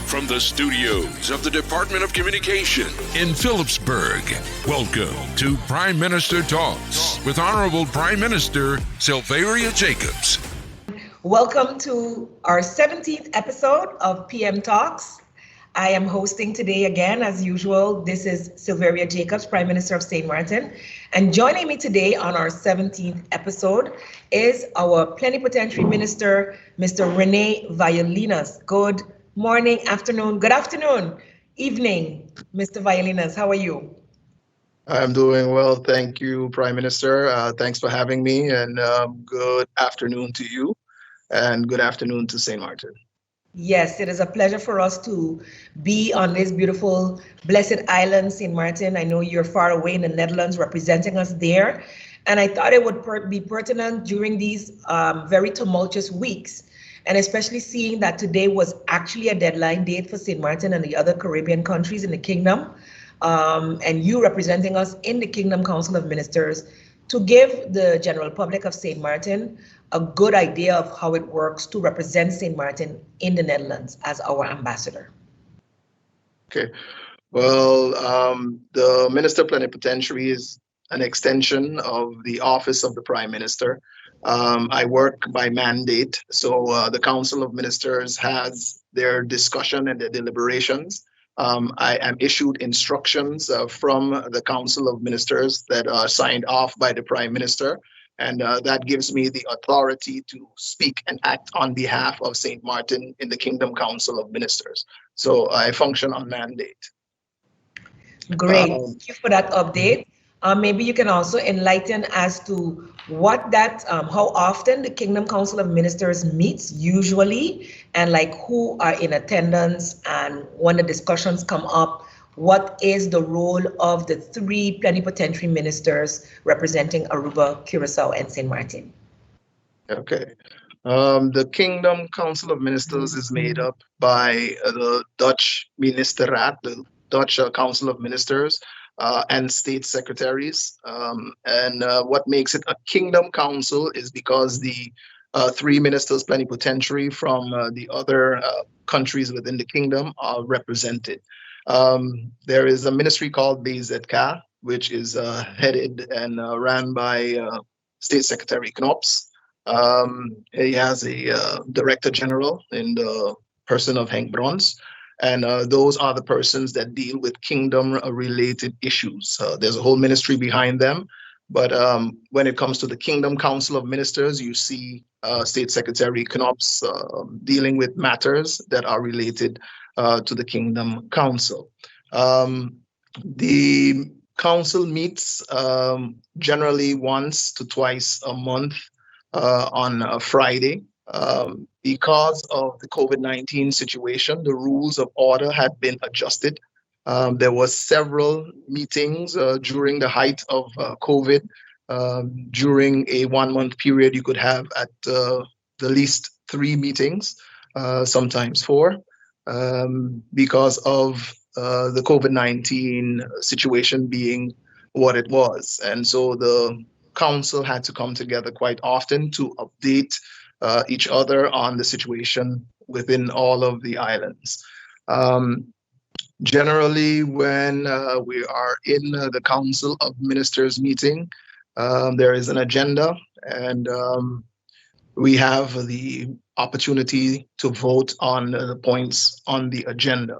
From the studios of the Department of Communication in Phillipsburg, welcome to Prime Minister Talks with Honorable Prime Minister Sylveria Jacobs. Welcome to our 17th episode of PM Talks. I am hosting today again, as usual. This is Sylveria Jacobs, Prime Minister of St. Martin. And joining me today on our 17th episode is our Plenipotentiary Minister, Mr. Rene Vallelinas. Good morning, good afternoon, evening, Mr. Vallelinas. How are you? I'm doing well. Thank you, Prime Minister. Thanks for having me, and good afternoon to you, and good afternoon to St. Martin. Yes, it is a pleasure for us to be on this beautiful, blessed island, St. Martin. I know you're far away in the Netherlands representing us there. And I thought it would be pertinent during these very tumultuous weeks, and especially seeing that today was actually a deadline date for St. Martin and the other Caribbean countries in the Kingdom, and you representing us in the Kingdom Council of Ministers, to give the general public of St. Martin a good idea of how it works to represent St. Martin in the Netherlands as our ambassador. Okay. Well, the Minister Plenipotentiary is an extension of the office of the Prime Minister. I work by mandate, so the Council of Ministers has their discussion and their deliberations. I am issued instructions from the Council of Ministers that are signed off by the Prime Minister, and that gives me the authority to speak and act on behalf of St. Martin in the Kingdom Council of Ministers. So I function on mandate. Great. Thank you for that update. Maybe you can also enlighten as to what how often the Kingdom Council of Ministers meets usually, and like who are in attendance, and when the discussions come up, what is the role of the three plenipotentiary ministers representing Aruba, Curacao, and St. Martin? Okay. The Kingdom Council of Ministers is made up by the Dutch Ministerraad, the Dutch Council of Ministers, and state secretaries. And what makes it a Kingdom Council is because the three ministers plenipotentiary from the other countries within the Kingdom are represented. There is a ministry called BZK, which is headed and ran by State Secretary Knops. He has a Director General in the person of Henk Brons. And those are the persons that deal with kingdom-related issues. There's a whole ministry behind them. But when it comes to the Kingdom Council of Ministers, you see State Secretary Knops dealing with matters that are related to the Kingdom Council. The council meets generally once to twice a month on a Friday. Because of the COVID-19 situation, the rules of order had been adjusted. There was several meetings during the height of COVID. During a 1 month period, you could have at the least 3 meetings, sometimes 4, because of the COVID-19 situation being what it was. And so the council had to come together quite often to update each other on the situation within all of the islands. Generally, when we are in the Council of Ministers meeting, there is an agenda, and we have the opportunity to vote on the points on the agenda.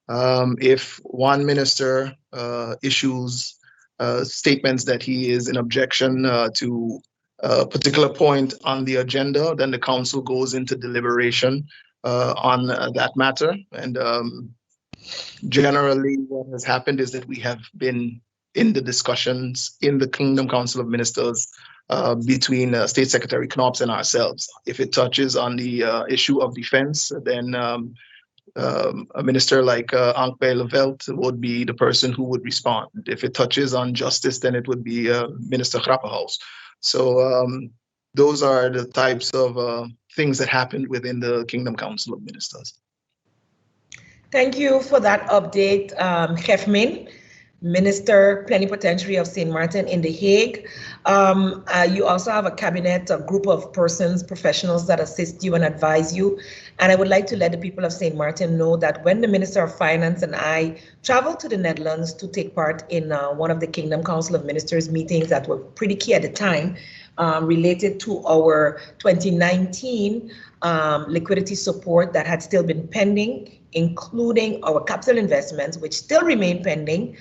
If one minister issues statements that he is in objection to a particular point on the agenda, then the council goes into deliberation on that matter. And generally what has happened is that we have been in the discussions in the Kingdom Council of Ministers between State Secretary Knops and ourselves. If it touches on the issue of defense, then a minister like Ank Bijleveld would be the person who would respond. If it touches on justice, then it would be Minister Grapperhaus. So those are the types of things that happened within the Kingdom Council of Ministers. Thank you for that update, Jefmin. Minister Plenipotentiary of St. Martin in The Hague. You also have a cabinet, a group of persons, professionals that assist you and advise you. And I would like to let the people of St. Martin know that when the Minister of Finance and I traveled to the Netherlands to take part in one of the Kingdom Council of Ministers meetings that were pretty key at the time, related to our 2019 liquidity support that had still been pending, including our capital investments, which still remain pending.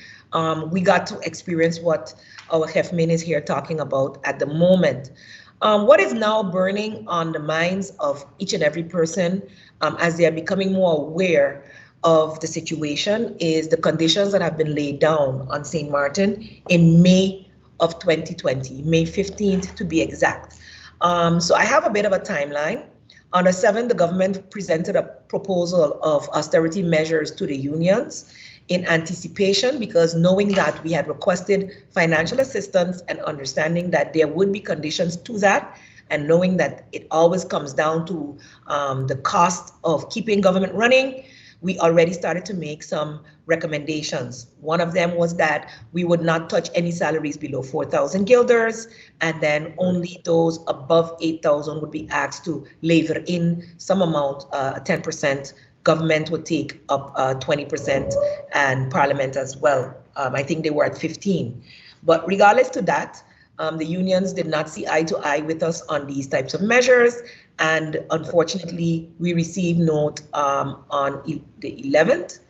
We got to experience what our Hefmin is here talking about at the moment. What is now burning on the minds of each and every person as they are becoming more aware of the situation is the conditions that have been laid down on St. Martin in May of 2020, May 15th to be exact. So I have a bit of a timeline. On the 7th, the government presented a proposal of austerity measures to the unions in anticipation, because knowing that we had requested financial assistance and understanding that there would be conditions to that, and knowing that it always comes down to the cost of keeping government running, we already started to make some recommendations. One of them was that we would not touch any salaries below 4,000 guilders, and then only those above 8,000 would be asked to lever in some amount, 10%. Government would take up 20%, and Parliament as well. I think they were at 15. But regardless to that, the unions did not see eye to eye with us on these types of measures. And unfortunately, we received note on the 11th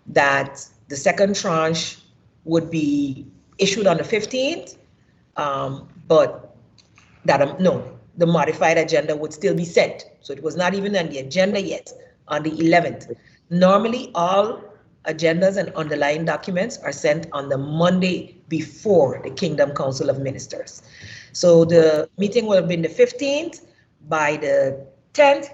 that the second tranche would be issued on the 15th, but that the modified agenda would still be sent. So it was not even on the agenda yet on the 11th. Normally, all agendas and underlying documents are sent on the Monday before the Kingdom Council of Ministers. So the meeting will have been the 15th. By the 10th,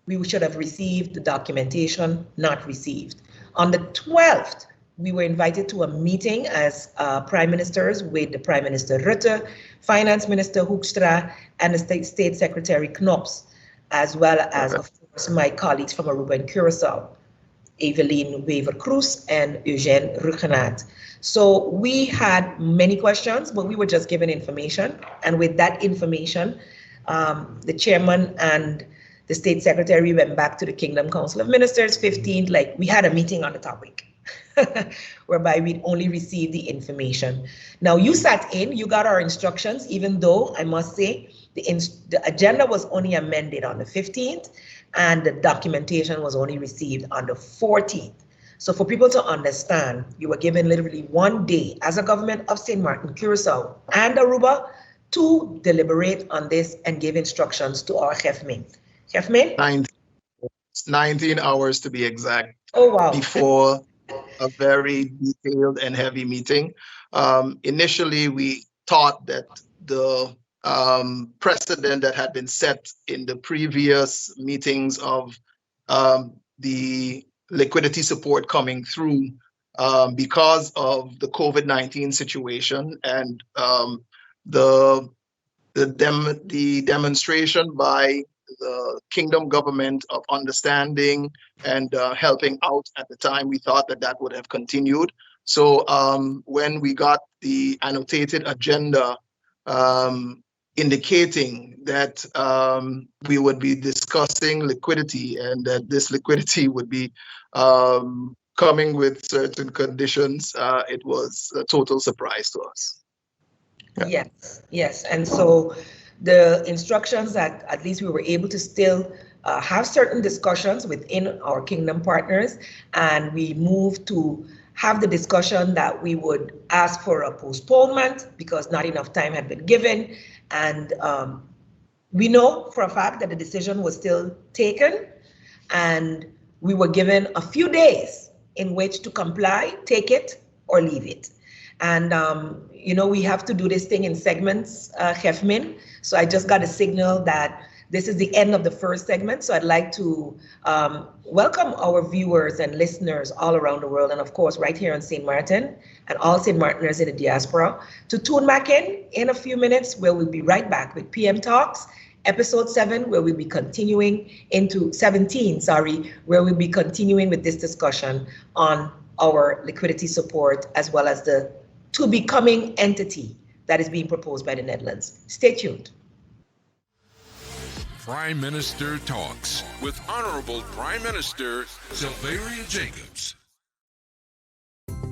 we should have received the documentation, not received. On the 12th, we were invited to a meeting as prime ministers with the Prime Minister Rutte, Finance Minister Hoekstra, and the State Secretary Knops, as well as, of course, my colleagues from Aruba and Curacao, Evelyn Wever-Cruz and Eugène Rugenat. So we had many questions, but we were just given information. And with that information, the chairman and the state secretary went back to the Kingdom Council of Ministers 15th, like we had a meeting on the topic, whereby we'd only received the information. Now you sat in, you got our instructions, even though I must say the agenda was only amended on the 15th and the documentation was only received on the 14th. So for people to understand, you were given literally 1 day as a government of St. Martin, Curacao and Aruba to deliberate on this and give instructions to our Hefmin. Hefmin? 19 hours to be exact. Oh, wow. Before a very detailed and heavy meeting. Initially, we thought that the precedent that had been set in the previous meetings of the liquidity support coming through because of the COVID-19 situation and the demonstration by the Kingdom government of understanding and helping out at the time, we thought that that would have continued. So when we got the annotated agenda indicating that we would be discussing liquidity and that this liquidity would be coming with certain conditions, it was a total surprise to us. Yeah. Yes. And so the instructions that at least we were able to still have certain discussions within our Kingdom partners, and we moved to have the discussion that we would ask for a postponement because not enough time had been given. And we know for a fact that the decision was still taken, and we were given a few days in which to comply, take it, or leave it. And, we have to do this thing in segments, Hefmin. So I just got a signal that this is the end of the first segment. So I'd like to welcome our viewers and listeners all around the world, and of course, right here in St. Martin, and all St. Martiners in the diaspora, to tune back in a few minutes, where we'll be right back with PM Talks, episode 7, where we'll be continuing into 17, where we'll be continuing with this discussion on our liquidity support as well as the to becoming entity that is being proposed by the Netherlands. Stay tuned. Prime Minister Talks with Honorable Prime Minister Sylvaria Jacobs.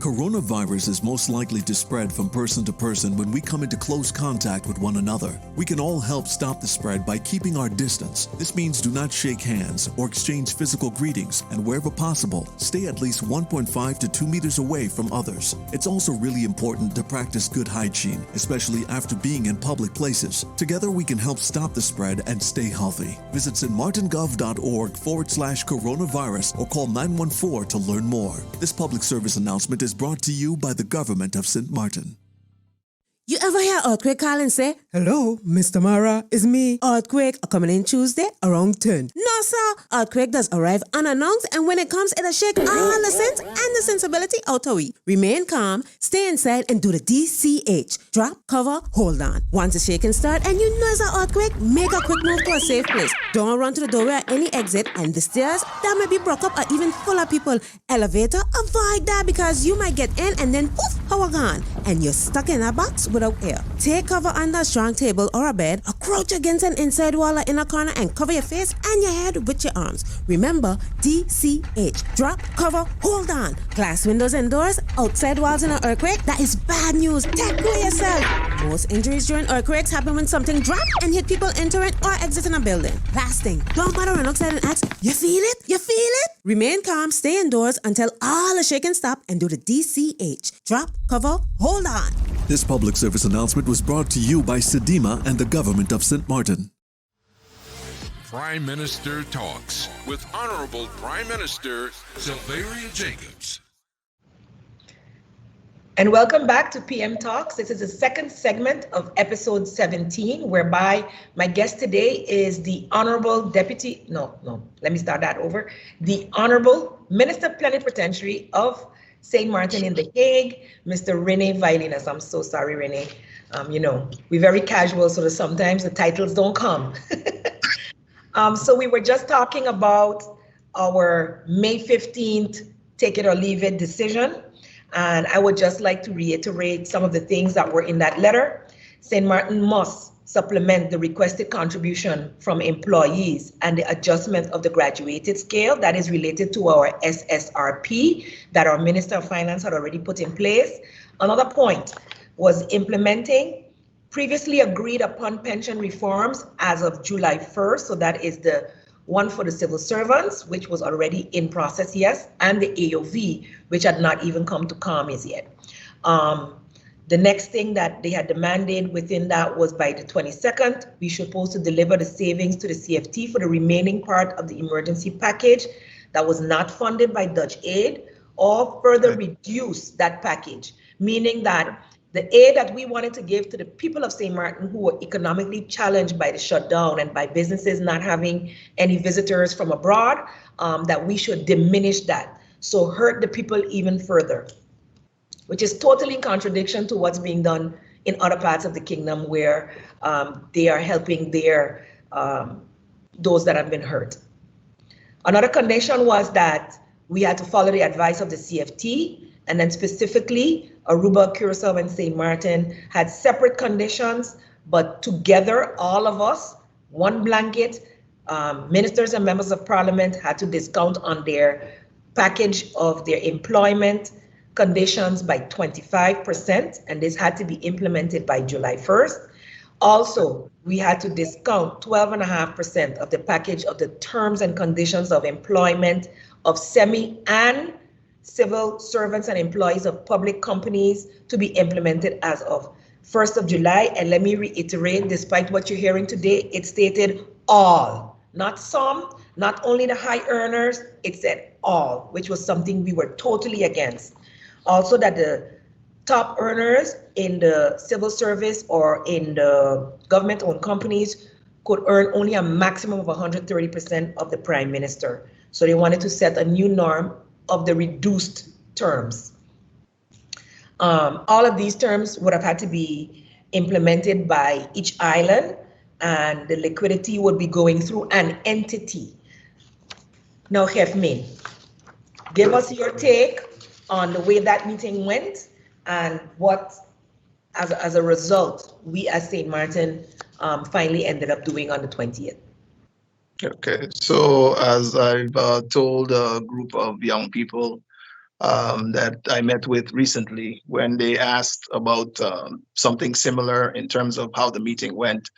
Coronavirus is most likely to spread from person to person when we come into close contact with one another. We can all help stop the spread by keeping our distance. This means do not shake hands or exchange physical greetings, and wherever possible, stay at least 1.5 to 2 meters away from others. It's also really important to practice good hygiene, especially after being in public places. Together we can help stop the spread and stay healthy. Visit stmartingov.org/coronavirus or call 914 to learn more. This public service announcement is brought to you by the government of St. Martin. You ever hear Earthquake call and say, "Hello, Mr. Mara, it's me. Earthquake coming in Tuesday around 10. No, sir. Earthquake does arrive unannounced, and when it comes, it'll shake all the sense and the sensibility out of we. Remain calm, stay inside, and do the DCH. Drop, cover, hold on. Once the shaking start and you know it's an earthquake, make a quick move to a safe place. Don't run to the doorway or any exit, and the stairs that may be broke up or even full of people. Elevator, avoid that because you might get in and then poof, power gone, and you're stuck in a box without air. Take cover under a strong table or a bed, or crouch against an inside wall or in a corner and cover your face and your head with your arms. Remember, DCH. Drop, cover, hold on. Glass windows and doors, outside walls in an earthquake, that is bad news. Take care of yourself. Most injuries during earthquakes happen when something drops and hit people entering or exiting a building. Last thing, don't bother run outside and ask, "You feel it? You feel it?" Remain calm, stay indoors until all the shaking stop and do the DCH. Drop, cover, hold on. This public service announcement was brought to you by Sedima and the government of St. Martin. Prime Minister Talks with Honorable Prime Minister Sylvaria Jacobs. And welcome back to PM Talks. This is the second segment of episode 17, whereby my guest today is the Honorable The Honorable Minister Plenipotentiary of St. Martin in The Hague, Mr. Rene Vailenas. I'm so sorry, Rene. We're very casual, so that sometimes the titles don't come. So we were just talking about our May 15th take it or leave it decision. And I would just like to reiterate some of the things that were in that letter. St. Martin must supplement the requested contribution from employees and the adjustment of the graduated scale that is related to our SSRP that our Minister of Finance had already put in place. Another point was implementing previously agreed upon pension reforms as of July 1st. So that is the one for the civil servants, which was already in process, yes, and the AOV, which had not even come to COMES yet. The next thing that they had demanded within that was by the 22nd, we should supposed to deliver the savings to the CFT for the remaining part of the emergency package that was not funded by Dutch aid, or further reduce that package, meaning that the aid that we wanted to give to the people of St. Martin who were economically challenged by the shutdown and by businesses not having any visitors from abroad, that we should diminish that. So hurt the people even further, which is totally in contradiction to what's being done in other parts of the kingdom where they are helping their those that have been hurt. Another condition was that we had to follow the advice of the CFT, and then specifically Aruba, Curacao, and St. Martin had separate conditions, but together, all of us, one blanket, ministers and members of parliament had to discount on their package of their employment conditions by 25%, and this had to be implemented by July 1st. Also, we had to discount 12.5% of the package of the terms and conditions of employment of semi and civil servants and employees of public companies to be implemented as of 1st of July. And let me reiterate, despite what you're hearing today, it stated all, not some, not only the high earners, it said all, which was something we were totally against. Also that the top earners in the civil service or in the government-owned companies could earn only a maximum of 130% of the prime minister. So they wanted to set a new norm of the reduced terms. All of these terms would have had to be implemented by each island, and the liquidity would be going through an entity. Now, Hefmin, give us your take on the way that meeting went and what, as a result, we as St. Martin finally ended up doing on the 20th. Okay, so as I've told a group of young people that I met with recently, when they asked about something similar in terms of how the meeting went,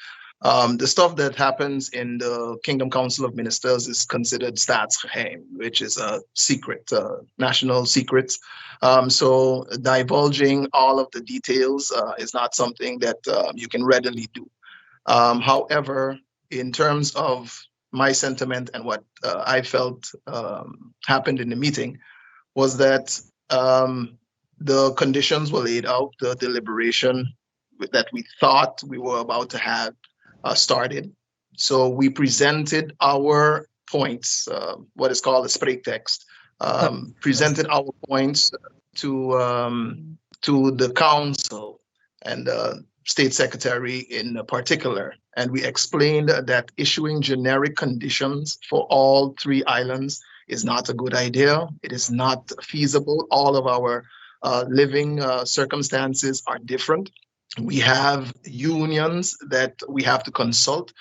the stuff that happens in the Kingdom Council of Ministers is considered staatsgeheim, which is a secret, national secret. So divulging all of the details is not something that you can readily do. However, in terms of my sentiment and what I felt happened in the meeting was that the conditions were laid out, the deliberation that we thought we were about to have started. So we presented our points, what is called a spreektekst, presented our points to the council and the state secretary in particular. And we explained that issuing generic conditions for all 3 islands is not a good idea. It is not feasible. All of our living circumstances are different. We have unions that we have to consult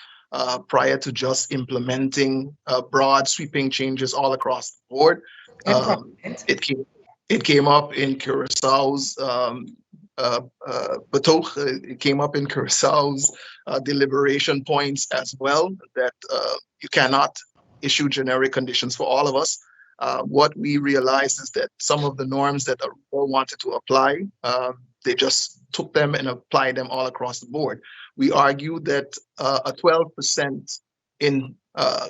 prior to just implementing broad sweeping changes all across the board. It came up in Curacau's betoog. It came up in Curacau's deliberation points as well, that you cannot issue generic conditions for all of us. What we realized is that some of the norms that Aruba wanted to apply, they just took them and applied them all across the board. We argued that a 12% in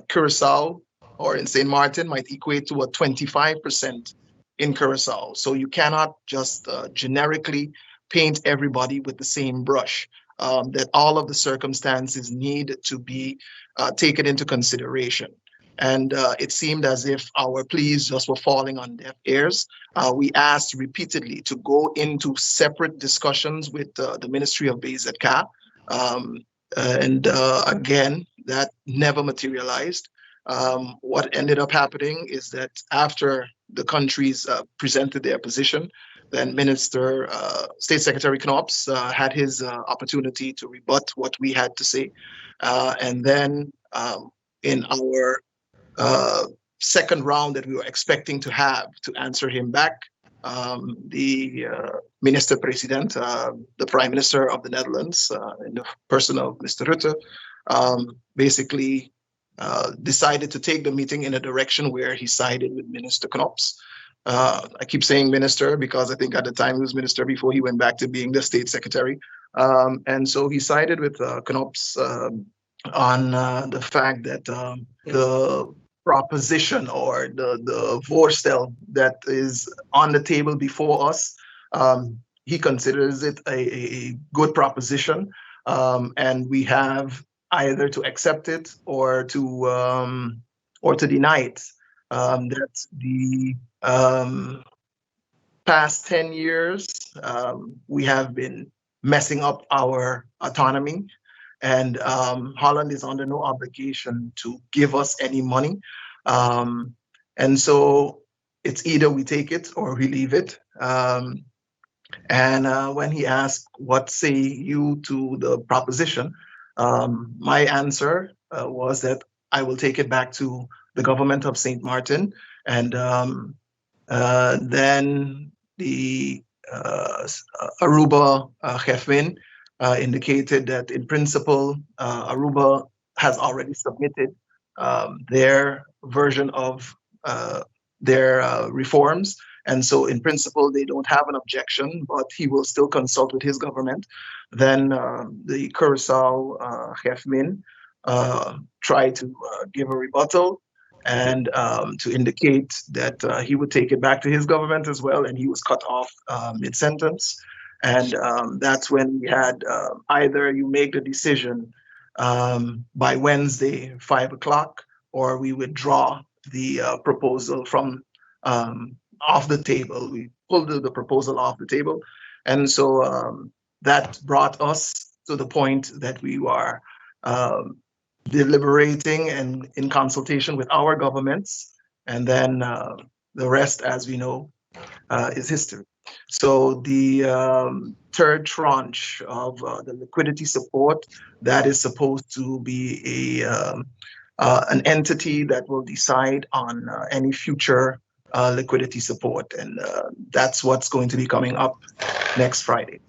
Curacao or in St. Martin might equate to a 25% in Curacao. So you cannot just generically paint everybody with the same brush. That all of the circumstances need to be taken into consideration. And it seemed as if our pleas just were falling on deaf ears. We asked repeatedly to go into separate discussions with the Ministry of BZK. Again, that never materialized. What ended up happening is that after the countries presented their position, then State Secretary Knops had his opportunity to rebut what we had to say. And then in our second round that we were expecting to have to answer him back, the Minister President, the Prime Minister of the Netherlands, in the person of Mr. Rutte, basically decided to take the meeting in a direction where he sided with Minister Knops. I keep saying minister because I think at the time he was minister before he went back to being the state secretary. And so he sided with Knops on the fact that the proposition or the voorstel that is on the table before us, he considers it a good proposition. And we have either to accept it or to deny it. That the past 10 years, we have been messing up our autonomy, and Holland is under no obligation to give us any money. And so it's either we take it or we leave it. And when he asked, what say you to the proposition? My answer was that I will take it back to the government of St. Martin. And then the Aruba Gefwin indicated that in principle, Aruba has already submitted their version of their reforms. And so in principle, they don't have an objection, but he will still consult with his government. Then the Curacao Gefwin tried to give a rebuttal and to indicate that he would take it back to his government as well, and he was cut off mid-sentence. And that's when we had either you make the decision by Wednesday, 5 o'clock, or we withdraw the proposal from off the table. We pulled the proposal off the table. And so that brought us to the point that we were deliberating and in consultation with our governments. And then the rest, as we know, is history. So the third tranche of the liquidity support, that is supposed to be an entity that will decide on any future liquidity support, and that's what's going to be coming up next Friday.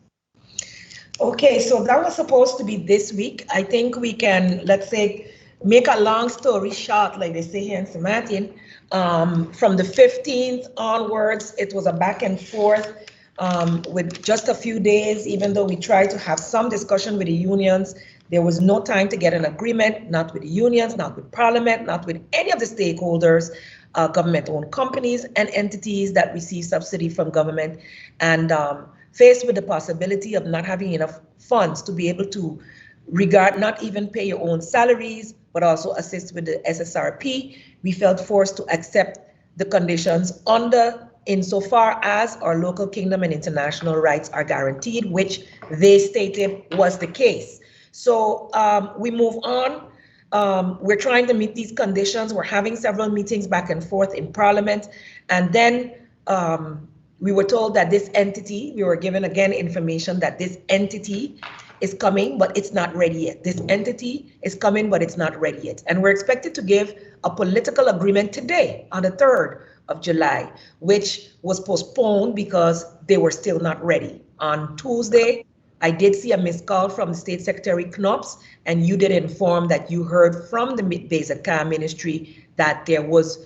Okay, so that was supposed to be this week. I think we can, let's say, make a long story short, like they say here in St. Martin. From the 15th onwards, it was a back and forth with just a few days, even though we tried to have some discussion with the unions. There was no time to get an agreement, not with the unions, not with Parliament, not with any of the stakeholders, government-owned companies and entities that receive subsidy from government, and faced with the possibility of not having enough funds to be able to not even pay your own salaries, but also assist with the SSRP, we felt forced to accept the conditions insofar as our local kingdom and international rights are guaranteed, which they stated was the case. So we move on. We're trying to meet these conditions. We're having several meetings back and forth in Parliament. And then we were told that this entity, we were given again information that this entity is coming, but it's not ready yet. This entity is coming, but it's not ready yet. And we're expected to give a political agreement today on the 3rd of July, which was postponed because they were still not ready. On Tuesday, I did see a missed call from the State Secretary Knops, and you did inform that you heard from the Basic Care Ministry that there was,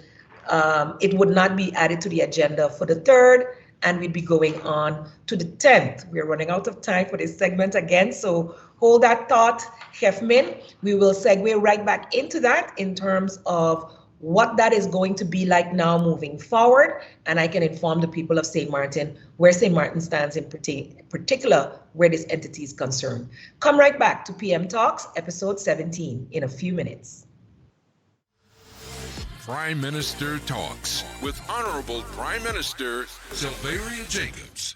it would not be added to the agenda for the 3rd, and we'd be going on to the 10th. We're running out of time for this segment again, so hold that thought, Chef Min. We will segue right back into that in terms of what that is going to be like now moving forward, and I can inform the people of St. Martin where St. Martin stands in particular where this entity is concerned. Come right back to PM Talks, episode 17, in a few minutes. Prime Minister Talks with Honorable Prime Minister Sylvaria Jacobs.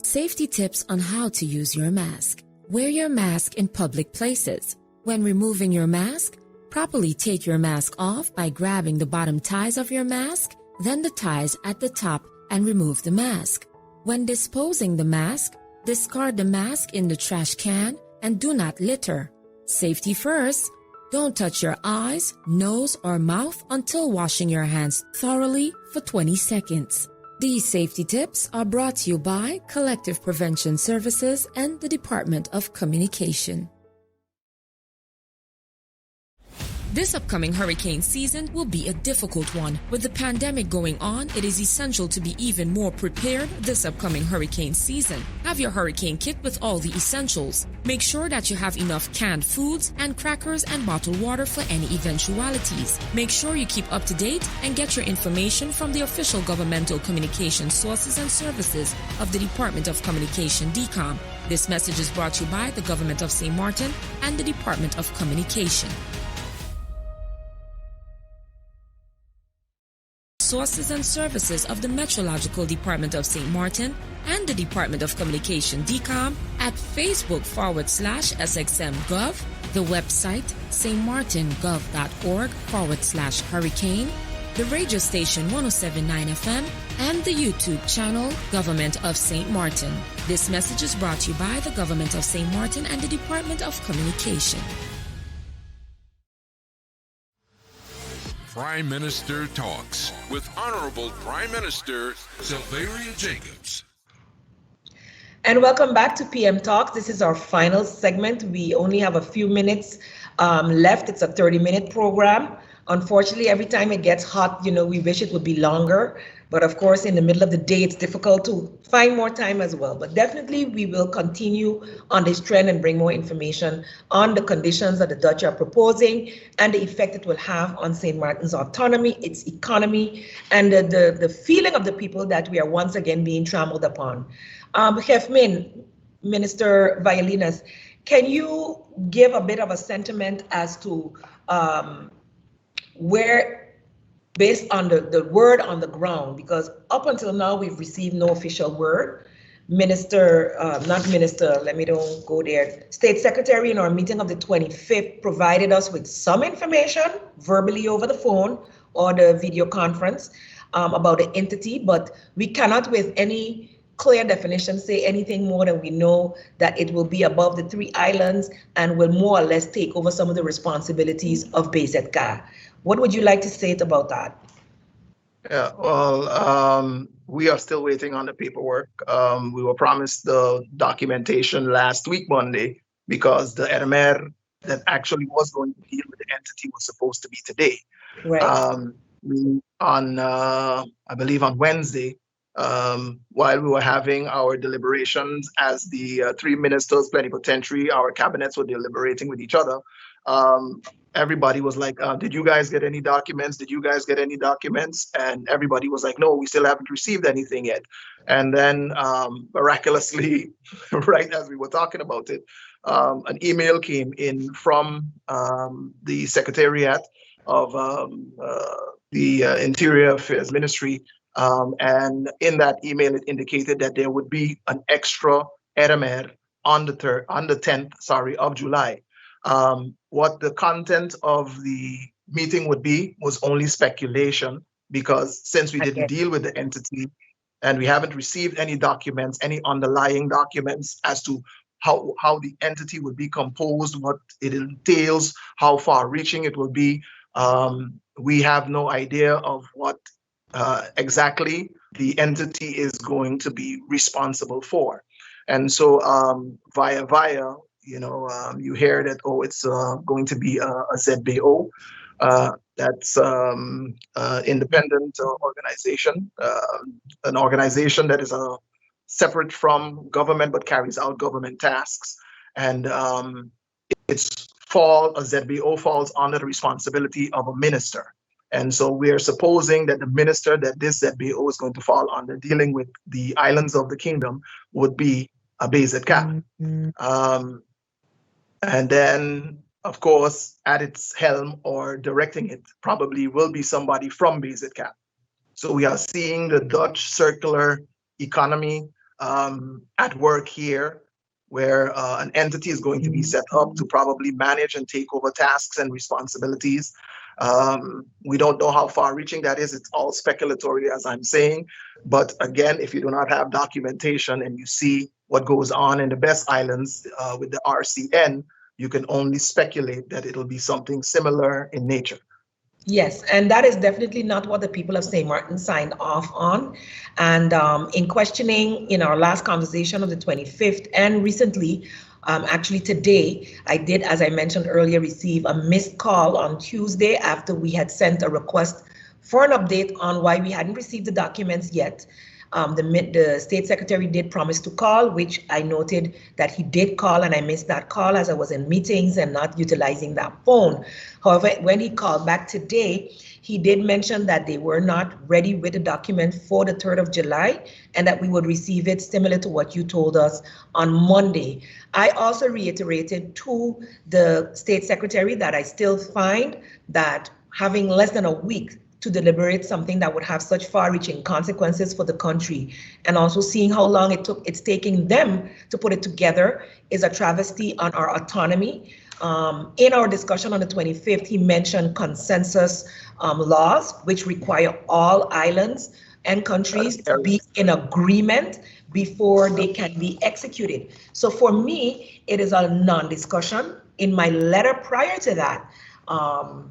Safety tips on how to use your mask. Wear your mask in public places. When removing your mask, properly take your mask off by grabbing the bottom ties of your mask, then the ties at the top, and remove the mask. When disposing the mask, discard the mask in the trash can and do not litter. Safety first. Don't touch your eyes, nose, or mouth until washing your hands thoroughly for 20 seconds. These safety tips are brought to you by Collective Prevention Services and the Department of Communication. This upcoming hurricane season will be a difficult one. With the pandemic going on, it is essential to be even more prepared this upcoming hurricane season. Have your hurricane kit with all the essentials. Make sure that you have enough canned foods and crackers and bottled water for any eventualities. Make sure you keep up to date and get your information from the official governmental communication sources and services of the Department of Communication, DCOM. This message is brought to you by the Government of St. Martin and the Department of Communication. Sources and services of the Meteorological Department of St. Martin and the Department of Communication, DCOM, at Facebook.com/SXMGov, the website stmartingov.org/hurricane, the radio station 107.9 FM, and the YouTube channel Government of St. Martin. This message is brought to you by the Government of St. Martin and the Department of Communication. Prime Minister Talks with Honorable Prime Minister Sylvaria Jacobs. And welcome back to PM Talks. This is our final segment. We only have a few minutes left. It's a 30-minute program. Unfortunately, every time it gets hot, we wish it would be longer. But of course, in the middle of the day, it's difficult to find more time as well. But definitely, we will continue on this trend and bring more information on the conditions that the Dutch are proposing and the effect it will have on St. Martin's autonomy, its economy, and the feeling of the people that we are once again being trampled upon. Chef Min, Minister Violinas, can you give a bit of a sentiment as to where, based on the word on the ground, because up until now we've received no official word. State Secretary in our meeting of the 25th provided us with some information verbally over the phone or the video conference. about the entity, but we cannot with any clear definition say anything more than we know that it will be above the 3 islands and will more or less take over some of the responsibilities of BZK. What would you like to say about that? Yeah, well, we are still waiting on the paperwork. We were promised the documentation last week, Monday, because the ERMER that actually was going to deal with the entity was supposed to be today. Right. I believe on Wednesday, while we were having our deliberations as the 3 ministers plenipotentiary, our cabinets were deliberating with each other. Everybody was like, did you guys get any documents? Did you guys get any documents? And everybody was like, no, we still haven't received anything yet. And then miraculously, right as we were talking about it, an email came in from the Secretariat of the Interior Affairs Ministry. And in that email, it indicated that there would be an extra ERMER on the 10th of July. What the content of the meeting would be was only speculation, because since we didn't deal with the entity and we haven't received any documents, any underlying documents as to how the entity would be composed, what it entails, how far-reaching it will be, we have no idea of what exactly the entity is going to be responsible for. And so via you hear that, oh, it's going to be a ZBO. That's independent organization, an organization that is separate from government but carries out government tasks. And a ZBO falls under the responsibility of a minister. And so we are supposing that the minister that this ZBO is going to fall under, dealing with the islands of the kingdom, would be a BZK. And then, of course, at its helm or directing it probably will be somebody from BZK. So we are seeing the Dutch circular economy at work here, where an entity is going to be set up to probably manage and take over tasks and responsibilities. We don't know how far-reaching that is. It's all speculatory, as I'm saying. But again, if you do not have documentation and you see what goes on in the Best Islands with the RCN, you can only speculate that it'll be something similar in nature. Yes, and that is definitely not what the people of St. Martin signed off on. And in questioning in our last conversation on the 25th and recently, actually today, I did, as I mentioned earlier, receive a missed call on Tuesday after we had sent a request for an update on why we hadn't received the documents yet. The state secretary did promise to call, which I noted that he did call, and I missed that call as I was in meetings and not utilizing that phone. However, when he called back today, he did mention that they were not ready with the document for the 3rd of July and that we would receive it similar to what you told us on Monday. I also reiterated to the state secretary that I still find that having less than a week to deliberate something that would have such far-reaching consequences for the country, and also seeing how long it's taking them to put it together, is a travesty on our autonomy. In our discussion on the 25th, he mentioned consensus laws, which require all islands and countries to be in agreement before they can be executed. So for me, it is a non-discussion. In my letter prior to that, I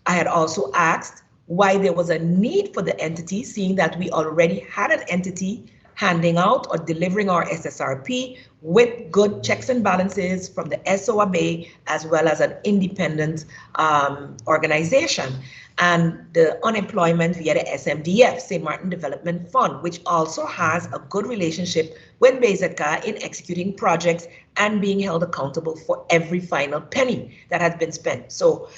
had also asked why there was a need for the entity, seeing that we already had an entity handing out or delivering our SSRP with good checks and balances from the SOAB, as well as an independent organization, and the unemployment via the SMDF, St. Martin Development Fund, which also has a good relationship with BZK in executing projects and being held accountable for every final penny that has been spent. So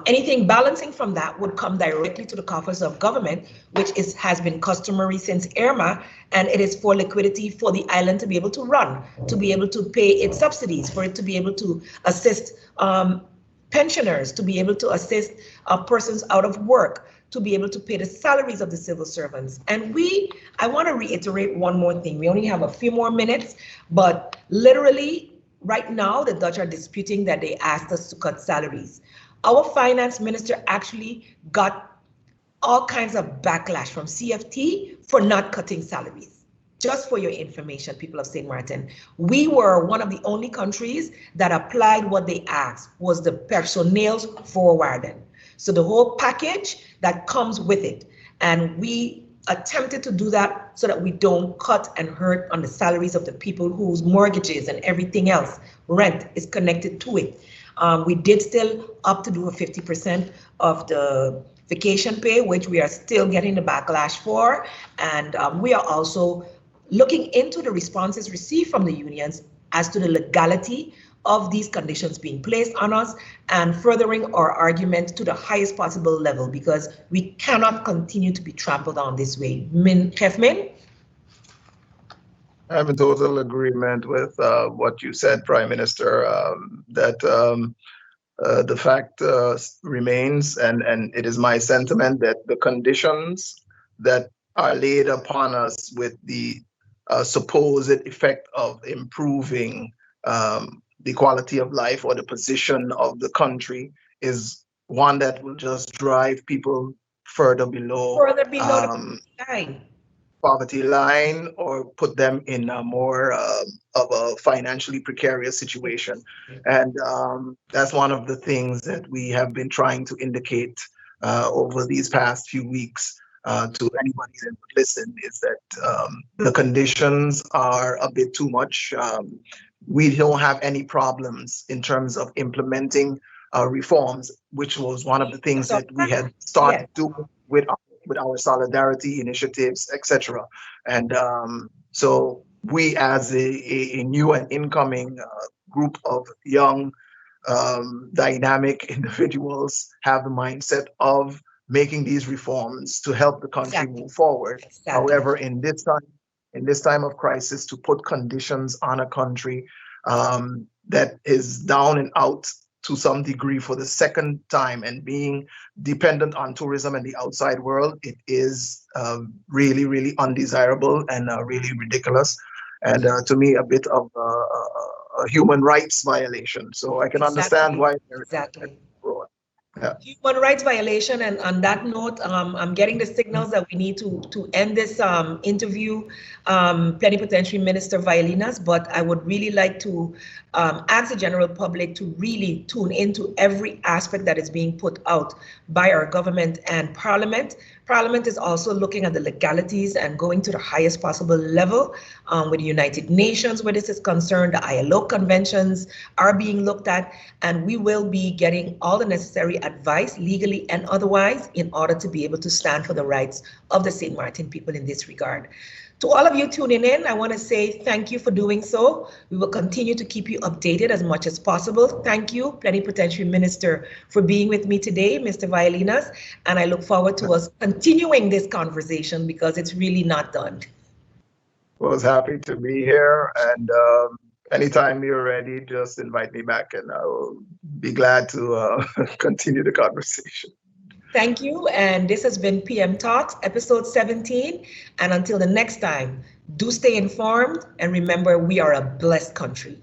anything balancing from that would come directly to the coffers of government, which has been customary since IRMA, and it is for liquidity for the island to be able to run, to be able to pay its subsidies, for it to be able to assist pensioners, to be able to assist persons out of work, to be able to pay the salaries of the civil servants. And I want to reiterate one more thing. We only have a few more minutes, but literally right now, the Dutch are disputing that they asked us to cut salaries. Our finance minister actually got all kinds of backlash from CFT for not cutting salaries. Just for your information, people of St. Martin, we were one of the only countries that applied what they asked, was the personnel's voorwaarden. So the whole package that comes with it. And we attempted to do that so that we don't cut and hurt on the salaries of the people whose mortgages and everything else, rent, is connected to it. We did still opt to do a 50% of the vacation pay, which we are still getting the backlash for. And we are also looking into the responses received from the unions as to the legality of these conditions being placed on us and furthering our argument to the highest possible level, because we cannot continue to be trampled on this way. Chef Min? I'm in total agreement with what you said, Prime Minister, that the fact remains, and it is my sentiment that the conditions that are laid upon us with the supposed effect of improving the quality of life or the position of the country is one that will just drive people further below the line. Poverty line, or put them in a more of a financially precarious situation. And that's one of the things that we have been trying to indicate over these past few weeks to anybody that would listen, is that the conditions are a bit too much. We don't have any problems in terms of implementing reforms, which was one of the things that we had started doing with our solidarity initiatives, etc. And so we, as a new and incoming group of young, dynamic individuals, have the mindset of making these reforms to help the country move forward. However, in this time of crisis, to put conditions on a country that is down and out to some degree for the second time and being dependent on tourism and the outside world, it is really, really undesirable and really ridiculous. And to me, a bit of a human rights violation. So I can understand why. Human rights violation. And on that note, I'm getting the signals that we need to end this interview, Plenipotentiary Minister Violinas, but I would really like to ask the general public to really tune into every aspect that is being put out by our government and Parliament. Parliament is also looking at the legalities and going to the highest possible level with the United Nations where this is concerned. The ILO conventions are being looked at, and we will be getting all the necessary advice, legally and otherwise, in order to be able to stand for the rights of the St. Martin people in this regard. To all of you tuning in, I want to say thank you for doing so. We will continue to keep you updated as much as possible. Thank you, Plenipotentiary Minister, for being with me today, Mr. Violinas, and I look forward to us continuing this conversation because it's really not done. Was happy to be here, and anytime you're ready, just invite me back and I'll be glad to continue the conversation. Thank you, and this has been PM Talks, episode 17, and until the next time, do stay informed, and remember, we are a blessed country.